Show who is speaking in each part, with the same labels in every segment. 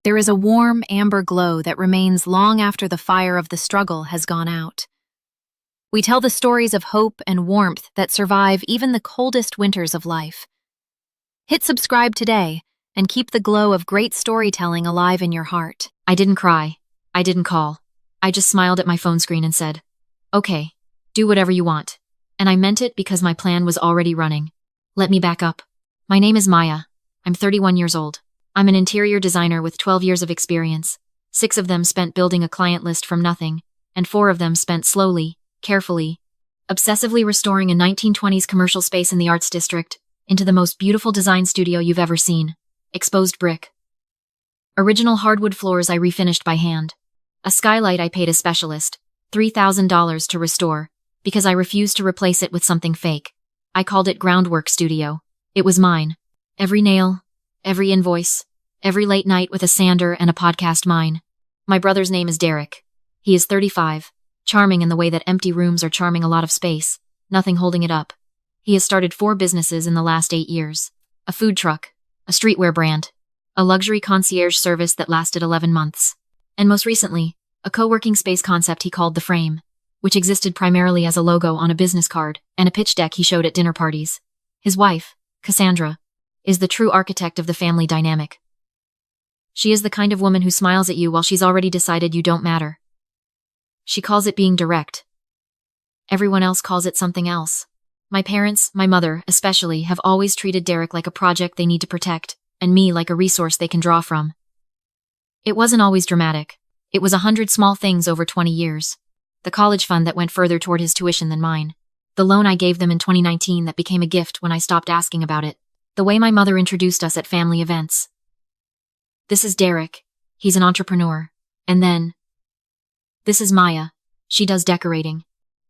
Speaker 1: There is a warm, amber glow that remains long after the fire of the struggle has gone out. We tell the stories of hope and warmth that survive even the coldest winters of life. Hit subscribe today and keep the glow of great storytelling alive in your heart.
Speaker 2: I didn't cry. I didn't call. I just smiled at my phone screen and said, "Okay, do whatever you want." And I meant it because my plan was already running. Let me back up. My name is Maya. I'm 31 years old. I'm an interior designer with 12 years of experience. 6 of them spent building a client list from nothing, and 4 of them spent slowly, carefully, obsessively restoring a 1920s commercial space in the Arts District into the most beautiful design studio you've ever seen. Exposed brick. Original hardwood floors I refinished by hand. A skylight I paid a specialist, $3,000 to restore, because I refused to replace it with something fake. I called it Groundwork Studio. It was mine. Every nail, every invoice, every late night with a sander and a podcast mine. My brother's name is Derek. He is 35, charming in the way that empty rooms are charming, a lot of space, nothing holding it up. He has started 4 businesses in the last 8 years. A food truck, a streetwear brand, a luxury concierge service that lasted 11 months, and most recently, a co-working space concept he called The Frame, which existed primarily as a logo on a business card and a pitch deck he showed at dinner parties. His wife, Cassandra, is the true architect of the family dynamic. She is the kind of woman who smiles at you while she's already decided you don't matter. She calls it being direct. Everyone else calls it something else. My parents, my mother especially, have always treated Derek like a project they need to protect, and me like a resource they can draw from. It wasn't always dramatic. It was 100 small things over 20 years. The college fund that went further toward his tuition than mine. The loan I gave them in 2019 that became a gift when I stopped asking about it. The way my mother introduced us at family events. This is Derek. He's an entrepreneur. And then, this is Maya. She does decorating.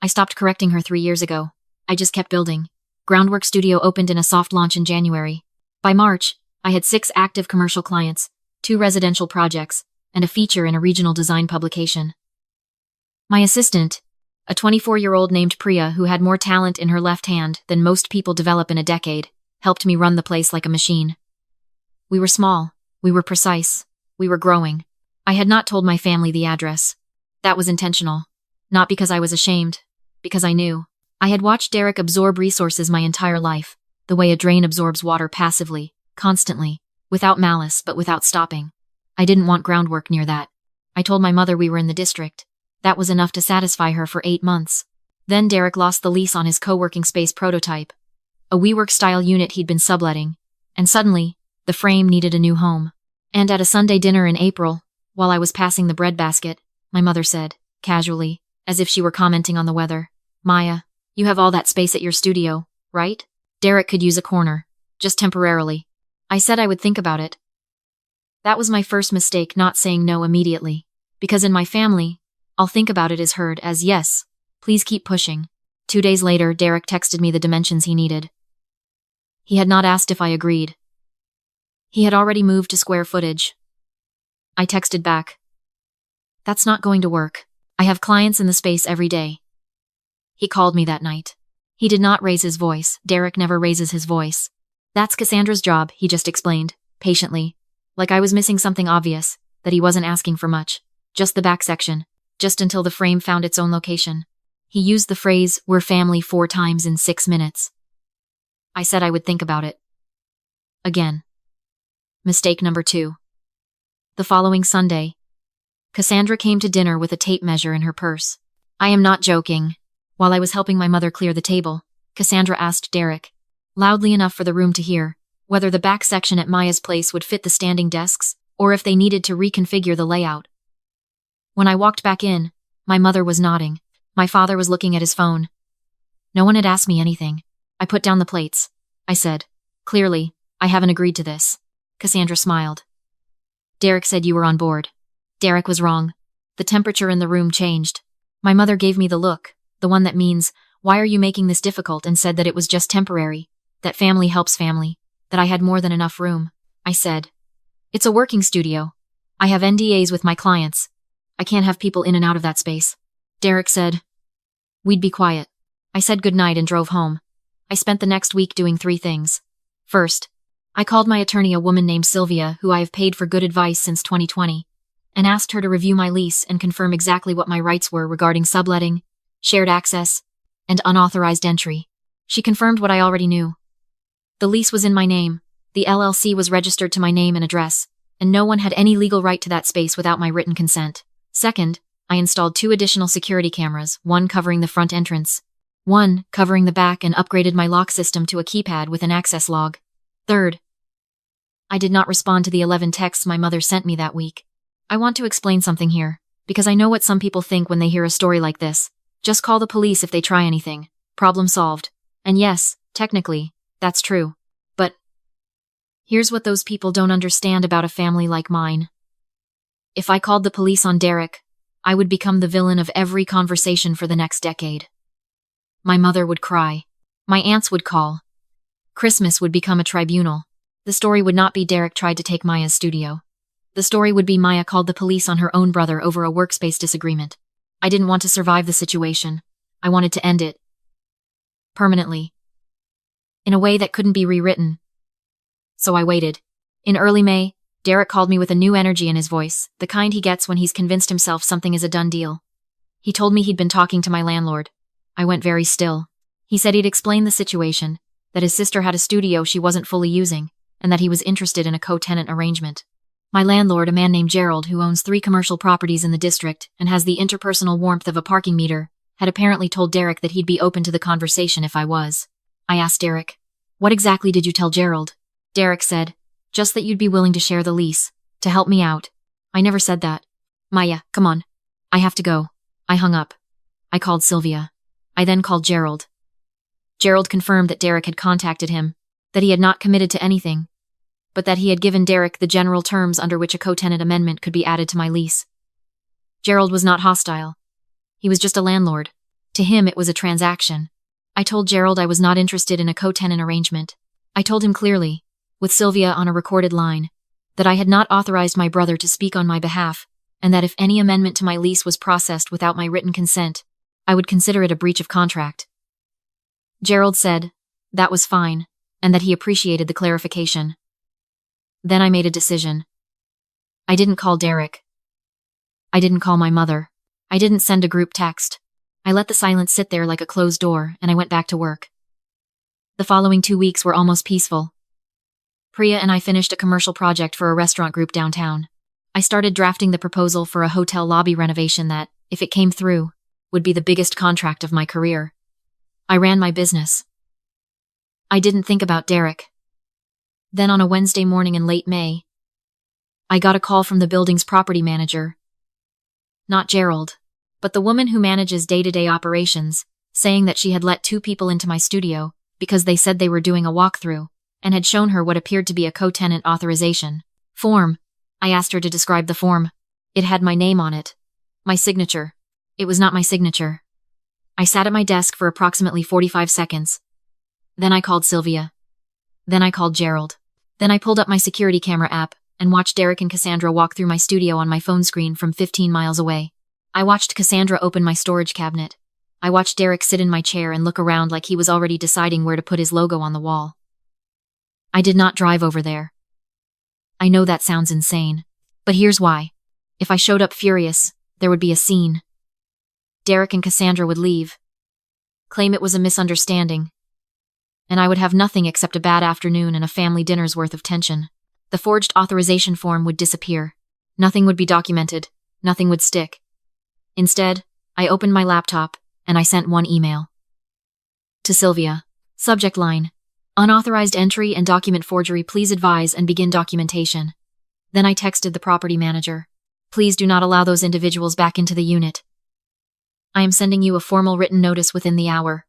Speaker 2: I stopped correcting her 3 years ago. I just kept building. Groundwork Studio opened in a soft launch in January. By March, I had 6 active commercial clients, 2 residential projects, and a feature in a regional design publication. My assistant, a 24-year-old named Priya who had more talent in her left hand than most people develop in a decade, helped me run the place like a machine. We were small. We were precise. We were growing. I had not told my family the address. That was intentional. Not because I was ashamed, because I knew. I had watched Derek absorb resources my entire life, the way a drain absorbs water passively, constantly, without malice but without stopping. I didn't want groundwork near that. I told my mother we were in the district. That was enough to satisfy her for 8 months. Then Derek lost the lease on his co-working space prototype, a WeWork-style unit he'd been subletting, and suddenly, The Frame needed a new home. And at a Sunday dinner in April, while I was passing the breadbasket, my mother said, casually, as if she were commenting on the weather, "Maya, you have all that space at your studio, right? Derek could use a corner, just temporarily." I said I would think about it. That was my first mistake, not saying no immediately, because in my family, "I'll think about it" is heard as yes, please keep pushing. 2 days later, Derek texted me the dimensions he needed. He had not asked if I agreed. He had already moved to square footage. I texted back, "That's not going to work. I have clients in the space every day." He called me that night. He did not raise his voice. Derek never raises his voice. "That's Cassandra's job," he just explained, patiently, like I was missing something obvious, that he wasn't asking for much. Just the back section, just until The Frame found its own location. He used the phrase, "we're family" 4 times in 6 minutes. I said I would think about it. Again. Mistake number 2. The following Sunday, Cassandra came to dinner with a tape measure in her purse. I am not joking. While I was helping my mother clear the table, Cassandra asked Derek, loudly enough for the room to hear, whether the back section at Maya's place would fit the standing desks, or if they needed to reconfigure the layout. When I walked back in, my mother was nodding. My father was looking at his phone. No one had asked me anything. I put down the plates. I said, "Clearly, I haven't agreed to this." Cassandra smiled. "Derek said you were on board." Derek was wrong. The temperature in the room changed. My mother gave me the look, the one that means, "Why are you making this difficult?" and said that it was just temporary, that family helps family, that I had more than enough room. I said, "It's a working studio. I have NDAs with my clients. I can't have people in and out of that space." Derek said, "We'd be quiet." I said goodnight and drove home. I spent the next week doing 3 things. First, I called my attorney, a woman named Sylvia, who I have paid for good advice since 2020, and asked her to review my lease and confirm exactly what my rights were regarding subletting, shared access, and unauthorized entry. She confirmed what I already knew. The lease was in my name, the LLC was registered to my name and address, and no one had any legal right to that space without my written consent. Second, I installed 2 additional security cameras, one covering the front entrance, one covering the back, and upgraded my lock system to a keypad with an access log. Third, I did not respond to the 11 texts my mother sent me that week. I want to explain something here, because I know what some people think when they hear a story like this. Just call the police if they try anything. Problem solved. And yes, technically, that's true. But here's what those people don't understand about a family like mine. If I called the police on Derek, I would become the villain of every conversation for the next decade. My mother would cry. My aunts would call. Christmas would become a tribunal. The story would not be Derek tried to take Maya's studio. The story would be Maya called the police on her own brother over a workspace disagreement. I didn't want to survive the situation. I wanted to end it. Permanently. In a way that couldn't be rewritten. So I waited. In early May, Derek called me with a new energy in his voice, the kind he gets when he's convinced himself something is a done deal. He told me he'd been talking to my landlord. I went very still. He said he'd explained the situation, that his sister had a studio she wasn't fully using, and that he was interested in a co-tenant arrangement. My landlord, a man named Gerald, who owns 3 commercial properties in the district and has the interpersonal warmth of a parking meter, had apparently told Derek that he'd be open to the conversation if I was. I asked Derek, "What exactly did you tell Gerald?" Derek said, "Just that you'd be willing to share the lease, to help me out." I never said that. "Maya, come on. I have to go." I hung up. I called Sylvia. I then called Gerald. Gerald confirmed that Derek had contacted him, that he had not committed to anything, but that he had given Derek the general terms under which a co-tenant amendment could be added to my lease. Gerald was not hostile. He was just a landlord. To him, it was a transaction. I told Gerald I was not interested in a co-tenant arrangement. I told him clearly, with Sylvia on a recorded line, that I had not authorized my brother to speak on my behalf, and that if any amendment to my lease was processed without my written consent, I would consider it a breach of contract. Gerald said that was fine, and that he appreciated the clarification. Then I made a decision. I didn't call Derek. I didn't call my mother. I didn't send a group text. I let the silence sit there like a closed door, and I went back to work. The following 2 weeks were almost peaceful. Priya and I finished a commercial project for a restaurant group downtown. I started drafting the proposal for a hotel lobby renovation that, if it came through, would be the biggest contract of my career. I ran my business. I didn't think about Derek. Then on a Wednesday morning in late May, I got a call from the building's property manager. Not Gerald, but the woman who manages day-to-day operations, saying that she had let 2 people into my studio because they said they were doing a walkthrough and had shown her what appeared to be a co-tenant authorization form. I asked her to describe the form. It had my name on it. My signature. It was not my signature. I sat at my desk for approximately 45 seconds. Then I called Sylvia. Then I called Gerald. Then I pulled up my security camera app and watched Derek and Cassandra walk through my studio on my phone screen from 15 miles away. I watched Cassandra open my storage cabinet. I watched Derek sit in my chair and look around like he was already deciding where to put his logo on the wall. I did not drive over there. I know that sounds insane, but here's why. If I showed up furious, there would be a scene. Derek and Cassandra would leave, claim it was a misunderstanding, and I would have nothing except a bad afternoon and a family dinner's worth of tension. The forged authorization form would disappear. Nothing would be documented. Nothing would stick. Instead, I opened my laptop, and I sent one email. To Sylvia. Subject line: unauthorized entry and document forgery, please advise and begin documentation. Then I texted the property manager. Please do not allow those individuals back into the unit. I am sending you a formal written notice within the hour.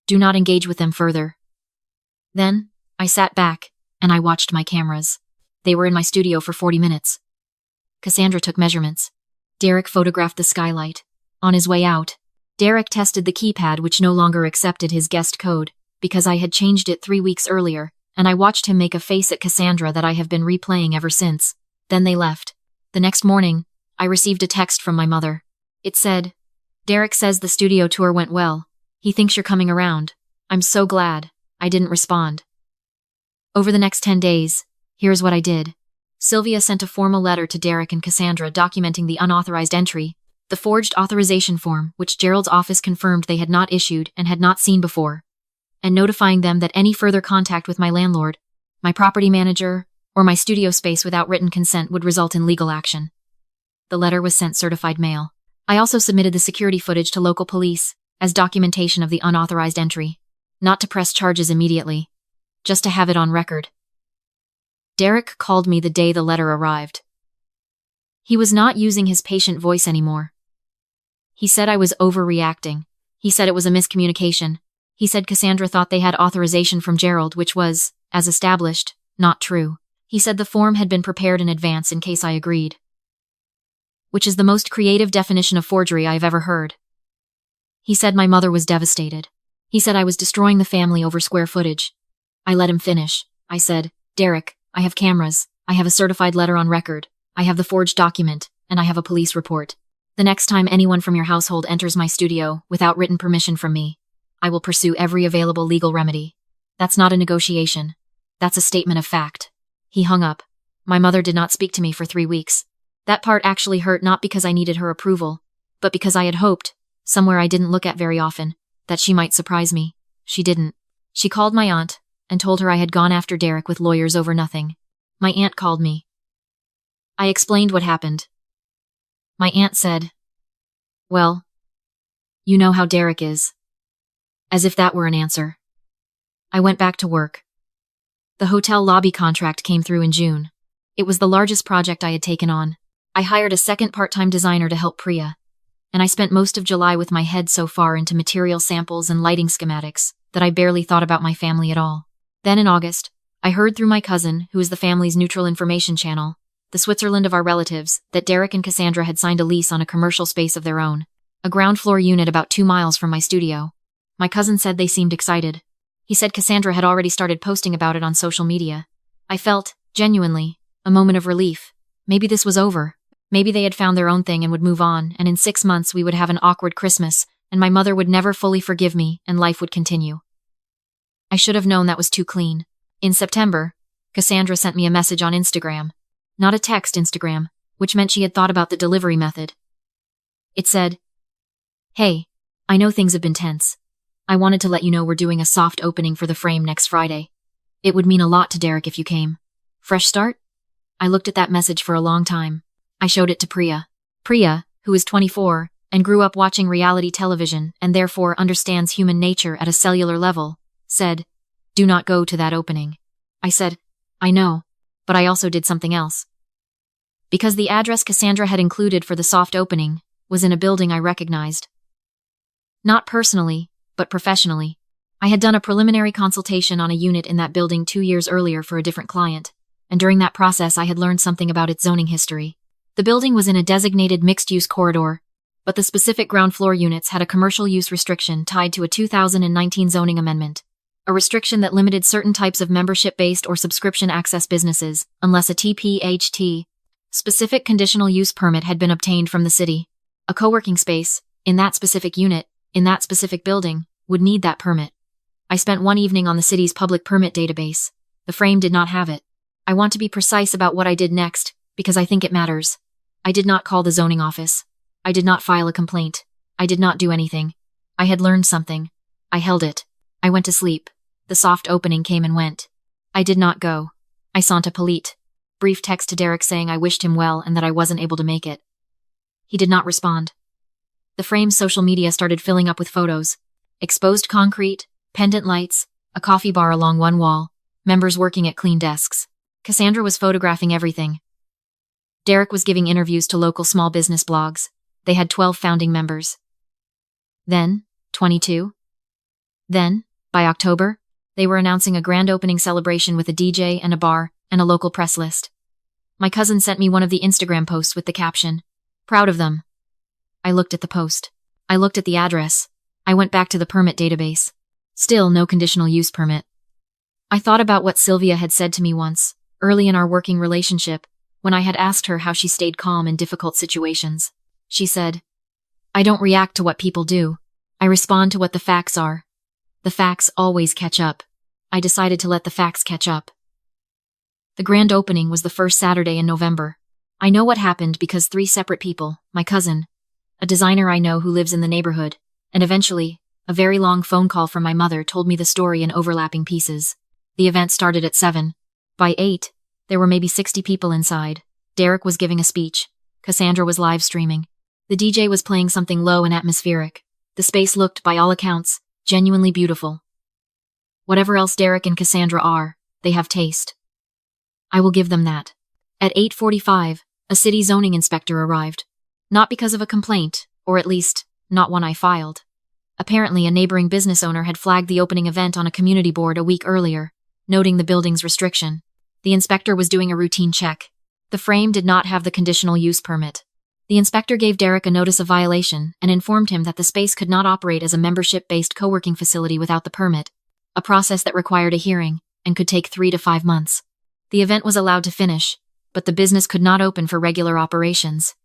Speaker 2: Do not engage with them further. Then, I sat back, and I watched my cameras. They were in my studio for 40 minutes. Cassandra took measurements. Derek photographed the skylight. On his way out, Derek tested the keypad, which no longer accepted his guest code, because I had changed it 3 weeks earlier, and I watched him make a face at Cassandra that I have been replaying ever since. Then they left. The next morning, I received a text from my mother. It said, "Derek says the studio tour went well. He thinks you're coming around. I'm so glad." I didn't respond. Over the next 10 days, here's what I did. Sylvia sent a formal letter to Derek and Cassandra documenting the unauthorized entry, the forged authorization form which Gerald's office confirmed they had not issued and had not seen before, and notifying them that any further contact with my landlord, my property manager, or my studio space without written consent would result in legal action. The letter was sent certified mail. I also submitted the security footage to local police as documentation of the unauthorized entry, not to press charges immediately, just to have it on record. Derek called me the day the letter arrived. He was not using his patient voice anymore. He said I was overreacting. He said it was a miscommunication. He said Cassandra thought they had authorization from Gerald, which was, as established, not true. He said the form had been prepared in advance in case I agreed. Which is the most creative definition of forgery I've ever heard. He said my mother was devastated. He said I was destroying the family over square footage. I let him finish. I said, Derek, I have cameras. I have a certified letter on record. I have the forged document, and I have a police report. The next time anyone from your household enters my studio without written permission from me, I will pursue every available legal remedy. That's not a negotiation. That's a statement of fact. He hung up. My mother did not speak to me for 3 weeks. That part actually hurt not because I needed her approval, but because I had hoped, somewhere I didn't look at very often, that she might surprise me. She didn't. She called my aunt and told her I had gone after Derek with lawyers over nothing. My aunt called me. I explained what happened. My aunt said, well, you know how Derek is. As if that were an answer. I went back to work. The hotel lobby contract came through in June. It was the largest project I had taken on. I hired a second part-time designer to help Priya, and I spent most of July with my head so far into material samples and lighting schematics that I barely thought about my family at all. Then in August, I heard through my cousin, who is the family's neutral information channel, the Switzerland of our relatives, that Derek and Cassandra had signed a lease on a commercial space of their own, a ground floor unit about 2 miles from my studio. My cousin said they seemed excited. He said Cassandra had already started posting about it on social media. I felt, genuinely, a moment of relief. Maybe this was over. Maybe they had found their own thing and would move on, and in 6 months we would have an awkward Christmas, and my mother would never fully forgive me, and life would continue. I should have known that was too clean. In September, Cassandra sent me a message on Instagram. Not a text Instagram, which meant she had thought about the delivery method. It said, hey, I know things have been tense. I wanted to let you know we're doing a soft opening for the frame next Friday. It would mean a lot to Derek if you came. Fresh start? I looked at that message for a long time. I showed it to Priya. Priya, who is 24, and grew up watching reality television and therefore understands human nature at a cellular level, said, do not go to that opening. I said, I know, but I also did something else. Because the address Cassandra had included for the soft opening was in a building I recognized. Not personally, but professionally. I had done a preliminary consultation on a unit in that building 2 years earlier for a different client, and during that process I had learned something about its zoning history. The building was in a designated mixed-use corridor, but the specific ground floor units had a commercial use restriction tied to a 2019 zoning amendment, a restriction that limited certain types of membership-based or subscription access businesses, unless a TPHT, specific conditional use permit had been obtained from the city. A co-working space, in that specific unit, in that specific building, would need that permit. I spent one evening on the city's public permit database. The frame did not have it. I want to be precise about what I did next, because I think it matters. I did not call the zoning office. I did not file a complaint. I did not do anything. I had learned something. I held it. I went to sleep. The soft opening came and went. I did not go. I sent a polite, brief text to Derek saying I wished him well and that I wasn't able to make it. He did not respond. The frame's social media started filling up with photos. Exposed concrete, pendant lights, a coffee bar along one wall, members working at clean desks. Cassandra was photographing everything. Derek was giving interviews to local small business blogs. They had 12 founding members. Then, 22. Then, by October, they were announcing a grand opening celebration with a DJ and a bar and a local press list. My cousin sent me one of the Instagram posts with the caption, "Proud of them." I looked at the post. I looked at the address. I went back to the permit database. Still no conditional use permit. I thought about what Sylvia had said to me once, early in our working relationship, when I had asked her how she stayed calm in difficult situations. She said, I don't react to what people do. I respond to what the facts are. The facts always catch up. I decided to let the facts catch up. The grand opening was the first Saturday in November. I know what happened because 3 separate people, my cousin, a designer I know who lives in the neighborhood, and eventually, a very long phone call from my mother told me the story in overlapping pieces. The event started at 7. By 8, there were maybe 60 people inside. Derek was giving a speech. Cassandra was live streaming. The DJ was playing something low and atmospheric. The space looked, by all accounts, genuinely beautiful. Whatever else Derek and Cassandra are, they have taste. I will give them that. At 8:45, a city zoning inspector arrived. Not because of a complaint, or at least, not one I filed. Apparently, a neighboring business owner had flagged the opening event on a community board a week earlier, noting the building's restriction. The inspector was doing a routine check. The frame did not have the conditional use permit. The inspector gave Derek a notice of violation and informed him that the space could not operate as a membership-based co-working facility without the permit, a process that required a hearing and could take 3 to 5 months. The event was allowed to finish, but the business could not open for regular operations.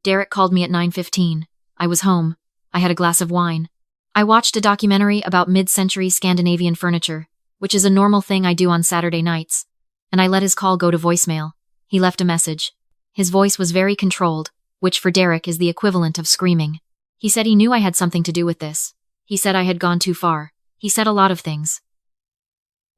Speaker 2: Derek called me at 9:15. I was home. I had a glass of wine. I watched a documentary about mid-century Scandinavian furniture, which is a normal thing I do on Saturday nights, and I let his call go to voicemail. He left a message. His voice was very controlled, which for Derek is the equivalent of screaming. He said he knew I had something to do with this. He said I had gone too far. He said a lot of things.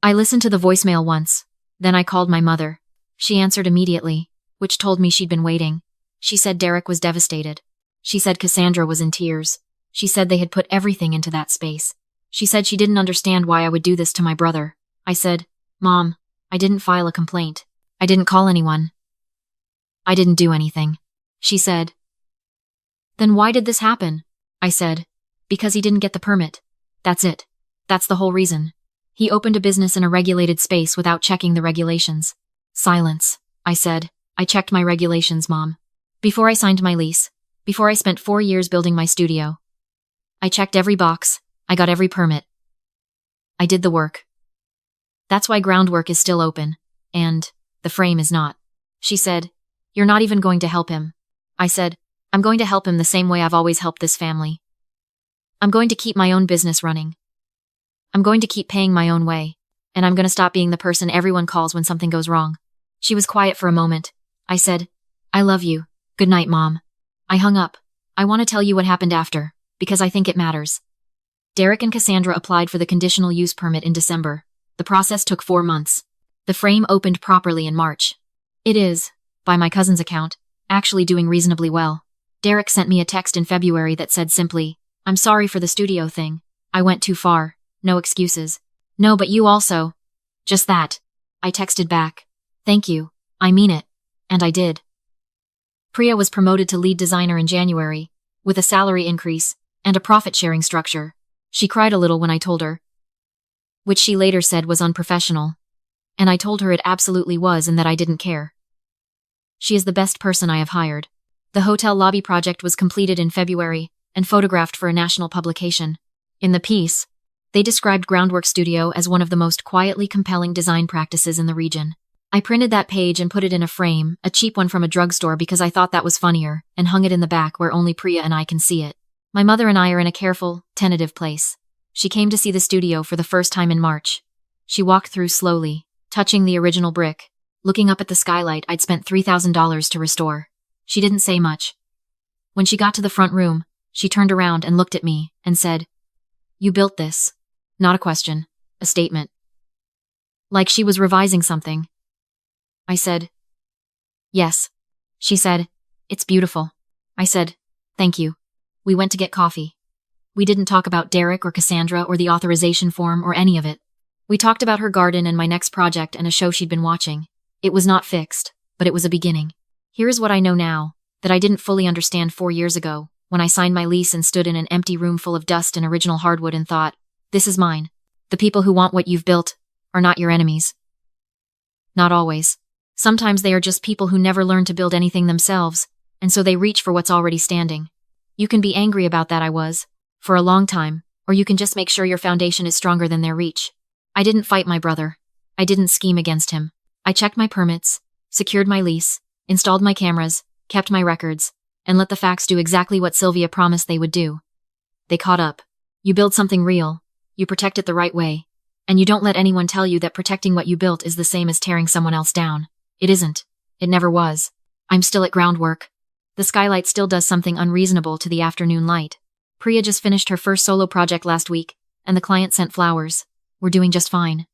Speaker 2: I listened to the voicemail once. Then I called my mother. She answered immediately, which told me she'd been waiting. She said Derek was devastated. She said Cassandra was in tears. She said they had put everything into that space. She said she didn't understand why I would do this to my brother. I said, "Mom, I didn't file a complaint. I didn't call anyone. I didn't do anything." She said, "Then why did this happen?" I said, "Because he didn't get the permit. That's it. That's the whole reason. He opened a business in a regulated space without checking the regulations." "Silence," I said. "I checked my regulations, Mom. Before I signed my lease. Before I spent 4 years building my studio. I checked every box. I got every permit. I did the work. That's why Groundwork is still open. And the frame is not." She said, "You're not even going to help him." I said, "I'm going to help him the same way I've always helped this family. I'm going to keep my own business running. I'm going to keep paying my own way. And I'm going to stop being the person everyone calls when something goes wrong." She was quiet for a moment. I said, "I love you. Good night, Mom." I hung up. I want to tell you what happened after, because I think it matters. Derek and Cassandra applied for the conditional use permit in December. The process took 4 months. The frame opened properly in March. It is, by my cousin's account, actually doing reasonably well. Derek sent me a text in February that said simply, "I'm sorry for the studio thing. I went too far. No excuses." "No, but you also." Just that. I texted back, "Thank you. I mean it." And I did. Priya was promoted to lead designer in January, with a salary increase and a profit-sharing structure. She cried a little when I told her, which she later said was unprofessional. And I told her it absolutely was and that I didn't care. She is the best person I have hired. The hotel lobby project was completed in February and photographed for a national publication. In the piece, they described Groundwork Studio as one of the most quietly compelling design practices in the region. I printed that page and put it in a frame, a cheap one from a drugstore because I thought that was funnier, and hung it in the back where only Priya and I can see it. My mother and I are in a careful, tentative place. She came to see the studio for the first time in March. She walked through slowly, touching the original brick, looking up at the skylight I'd spent $3,000 to restore. She didn't say much. When she got to the front room, she turned around and looked at me and said, "You built this." Not a question, a statement. Like she was revising something. I said, "Yes." She said, "It's beautiful." I said, "Thank you." We went to get coffee. We didn't talk about Derek or Cassandra or the authorization form or any of it. We talked about her garden and my next project and a show she'd been watching. It was not fixed, but it was a beginning. Here's what I know now, that I didn't fully understand 4 years ago, when I signed my lease and stood in an empty room full of dust and original hardwood and thought, "This is mine." The people who want what you've built are not your enemies. Not always. Sometimes they are just people who never learned to build anything themselves, and so they reach for what's already standing. You can be angry about that, I was, for a long time, or you can just make sure your foundation is stronger than their reach. I didn't fight my brother. I didn't scheme against him. I checked my permits, secured my lease, installed my cameras, kept my records, and let the facts do exactly what Sylvia promised they would do. They caught up. You build something real, you protect it the right way, And you don't let anyone tell you that protecting what you built is the same as tearing someone else down. It isn't. It never was. I'm still at Groundwork. The skylight still does something unreasonable to the afternoon light. Priya just finished her first solo project last week, and the client sent flowers. We're doing just fine.